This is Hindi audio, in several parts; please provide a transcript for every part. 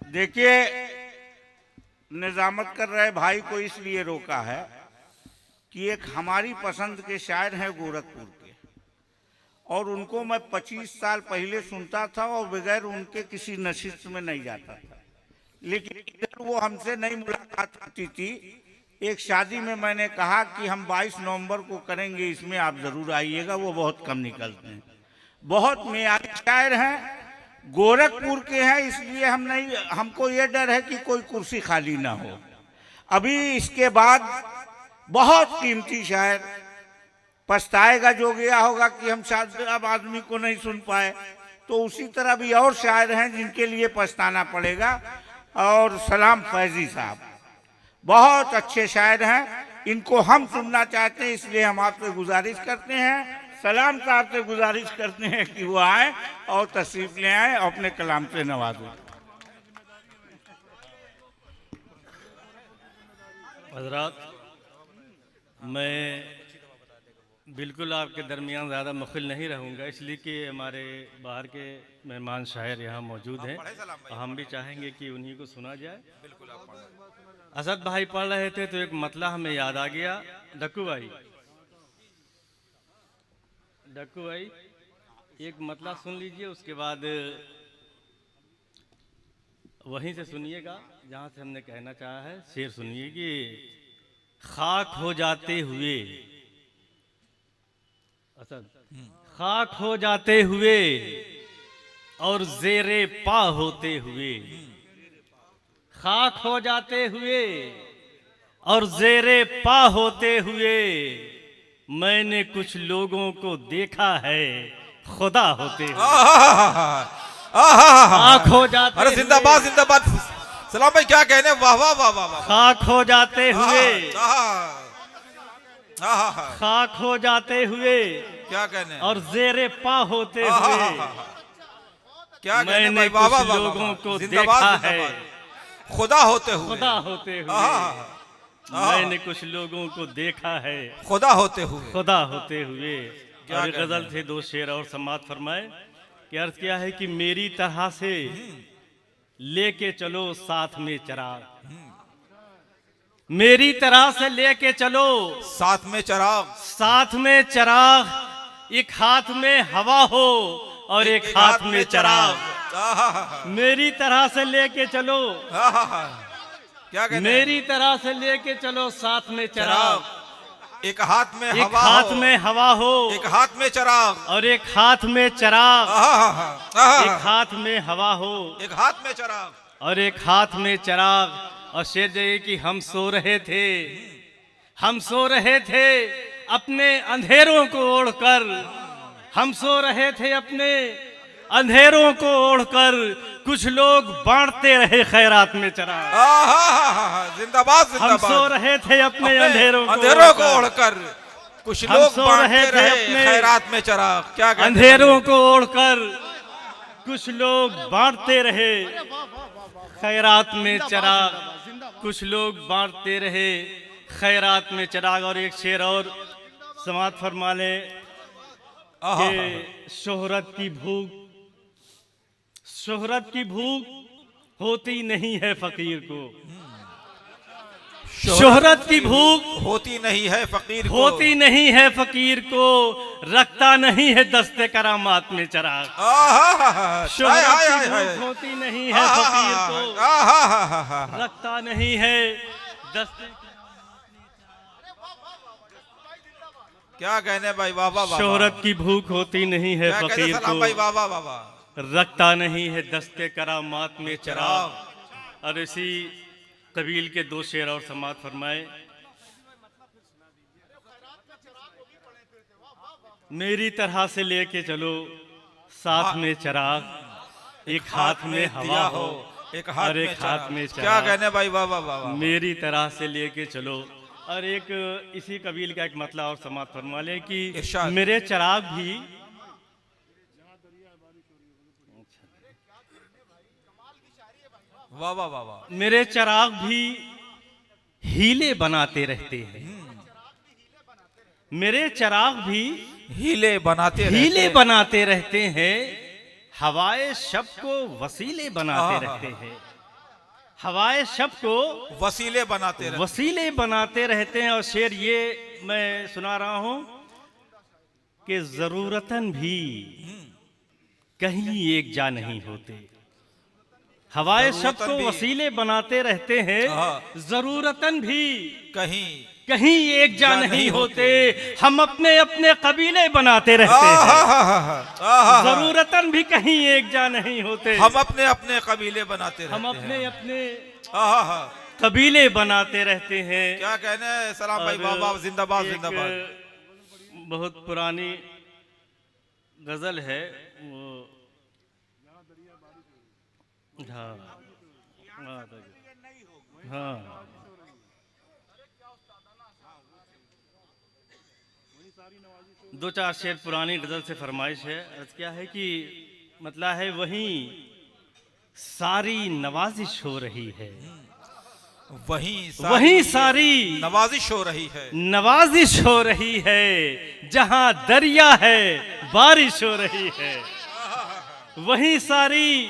देखिए, निजामत कर रहे भाई को इसलिए रोका है कि एक हमारी पसंद के शायर हैं गोरखपुर के, और उनको मैं 25 साल पहले सुनता था और बगैर उनके किसी नशिस्त में नहीं जाता था, लेकिन इधर वो हमसे नहीं मुलाकात होती थी। एक शादी में मैंने कहा कि हम 22 नवंबर को करेंगे, इसमें आप जरूर आइएगा। वो बहुत कम निकलते हैं, बहुत मेयारी शायर हैं, गोरखपुर के हैं, इसलिए हमको ये डर है कि कोई कुर्सी खाली ना हो। अभी इसके बाद बहुत कीमती शायर पछताएगा जो गया होगा कि हम शायद अब आदमी को नहीं सुन पाए, तो उसी तरह भी और शायर हैं जिनके लिए पछताना पड़ेगा। और सलाम फैजी साहब बहुत अच्छे शायर हैं, इनको हम सुनना चाहते हैं, इसलिए हम आपसे गुजारिश करते हैं, सलाम साहब से गुजारिश करते हैं कि वो आए और तशरीफ ले आए, अपने कलाम से नवाजें। हज़रात, मैं बिल्कुल आपके दरमियान ज़्यादा मुखिल नहीं रहूँगा, इसलिए कि हमारे बाहर के मेहमान शायर यहाँ मौजूद हैं, हम भी चाहेंगे कि उन्हीं को सुना जाए। असद भाई पढ़ रहे थे तो एक मतला हमें याद आ गया। डक्कू भाई एक मतला सुन लीजिए, उसके बाद वहीं से सुनिएगा जहाँ से हमने कहना चाहा है। शेर सुनिए कि खाक हो जाते हुए, असद खाक हो जाते हुए और ज़ेरे पा होते हुए, खाक हो जाते हुए और ज़ेरे पा होते हुए, मैंने कुछ लोगों को देखा है खुदा होते हुए। खाक हो जाते, अरे जिंदाबाद जिंदाबाद। सलाम भाई क्या कहने, वाह वाह वाह वाह। खाक हो जाते हुए, खाक हो जाते हुए क्या कहने, और ज़ेरे पा होते हुए, क्या मैंने कुछ लोगों को देखा है खुदा होते हुए, खुदा होते हुए। मैंने कुछ लोगों को देखा है खुदा होते हुए, खुदा होते हुए। और गजल थे दो शेर और समात फरमाए कि अर्ज किया है कि मेरी तरह से लेके चलो साथ में चराग, मेरी तरह से लेके चलो साथ में चराग, साथ में चराग, एक हाथ में हवा हो और एक हाथ में चराग। मेरी तरह से लेके चलो, क्या कहते, मेरी तरह से लेके चलो साथ में चराग, एक हाथ में एक हाथ में हवा हो, एक हाथ में चराग, और एक हाथ में चराग, एक हाथ में हवा हो, एक हाथ में चराग, और एक हाथ में चराग। और शेर ये कि हम सो रहे थे, हम सो रहे थे अपने अंधेरों को ओढ़कर, हम सो रहे थे अपने अंधेरों को ओढ़कर, कुछ लोग बांटते रहे खैरात में चराग। जिंदाबाद जिंदाबाद। हम सो रहे थे अपने अंधेरों को ओढ़कर, कुछ लोग सो रहे थे अपने खैरात में चराग। क्या अंधेरों को ओढ़कर, कुछ लोग बांटते रहे खैरात में चराग, कुछ लोग बांटते रहे खैरात में चराग। और एक शेर और समात फरमा ले कि शोहरत की भूख, शोहरत की भूख होती नहीं है फकीर को, शोहरत की भूख होती नहीं है फकीर को, होती नहीं है फकीर को, रखता नहीं है दस्ते करामात में चराग। शोहरत की भूख होती नहीं है फकीर को, रखता नहीं है दस्ते। क्या कहने भाई, वाह वाह। शोहरत की भूख होती नहीं है फकीर को, भाई वाह वाह वाह, रखता नहीं है दस्ते करामात में चराग। और इसी कबील के दो शेर और समात फरमाए। मेरी तरह से लेके चलो साथ में चराग, एक हाथ में हवा हो, एक और एक हाथ में चराग। क्या कहने भाई, वाह वाह वाह। मेरी तरह से लेके चलो। और एक इसी कबील का एक मतला और समात फरमा ले कि मेरे चराग भी, वाह वाह वाह वाह, मेरे चराग भी हीले बनाते रहते हैं, मेरे चराग भी हीले बनाते रहते हैं, हवाए शब को वसीले बनाते रहते हैं। हवाए शब को वसीले बनाते रहे। वसीले बनाते रहते हैं। और शेर ये मैं सुना रहा हूं कि जरूरतन भी कहीं एक जा नहीं होते। हवाए शब जरूरतन को भी। वसीले बनाते रहते हैं, हाँ। जरूरतन भी कहीं कहीं एक जा जा नहीं नहीं होते। हम अपने अपने कबीले बनाते रहते हैं, जरूरतन भी कहीं एक जा नहीं होते। हम अपने अपने कबीले बनाते रहते हम अपने हैं। अपने कबीले बनाते रहते हैं। क्या कहने हैं सलाम भाई, और बाबा जिंदाबाद एक जिंदाबाद। बहुत पुरानी गजल है वो। हाँ हाँ, दो चार शेर पुरानी गजल से फरमाइश है। अर्ज क्या है कि मतलब है वहीं सारी नवाजिश हो रही है, वहीं सारी नवाजिश हो रही है। नवाजिश हो रही है। जहां दरिया है बारिश हो रही है, वहीं सारी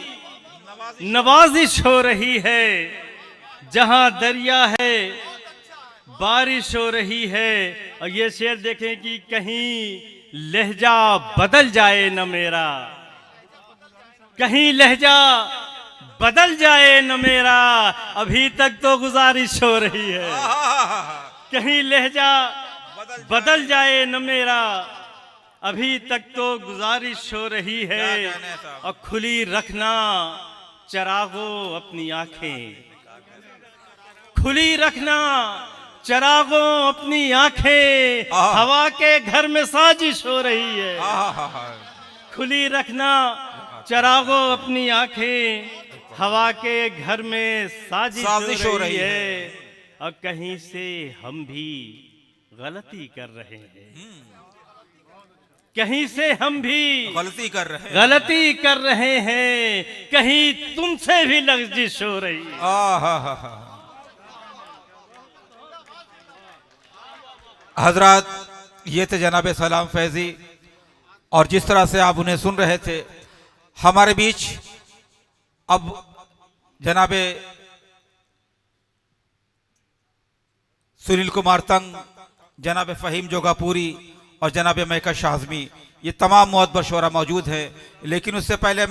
नवाजिश हो रही है। जहां दरिया है बारिश हो रही है। और ये शेर देखें कि कहीं लहजा बदल जाए न मेरा, कहीं लहजा बदल जाए न मेरा, अभी तक तो गुजारिश हो रही है। कहीं लहजा बदल जाए न मेरा, अभी तक तो गुजारिश हो रही है। क्या कहने हैं साहब? और खुली रखना चरागो अपनी आंखें, खुली रखना चरागो अपनी आंखें, हवा के घर में साजिश हो रही है। खुली रखना चरागो अपनी आंखें, हवा के घर में साजिश हो रही है। और कहीं से हम भी गलती कर रहे हैं, कहीं से हम भी गलती कर रहे हैं। गलती कर रहे हैं, कहीं तुमसे भी लग्जिश हो रही है। हजरात, ये थे जनाब सलाम फैजी, और जिस तरह से आप उन्हें सुन रहे थे, हमारे बीच अब जनाबे सुनील कुमार तंग, जनाब फ़हीम जोगापुरी और जनाब महका शाज़मी, ये तमाम मोहब्बत शोरा मौजूद है। लेकिन उससे पहले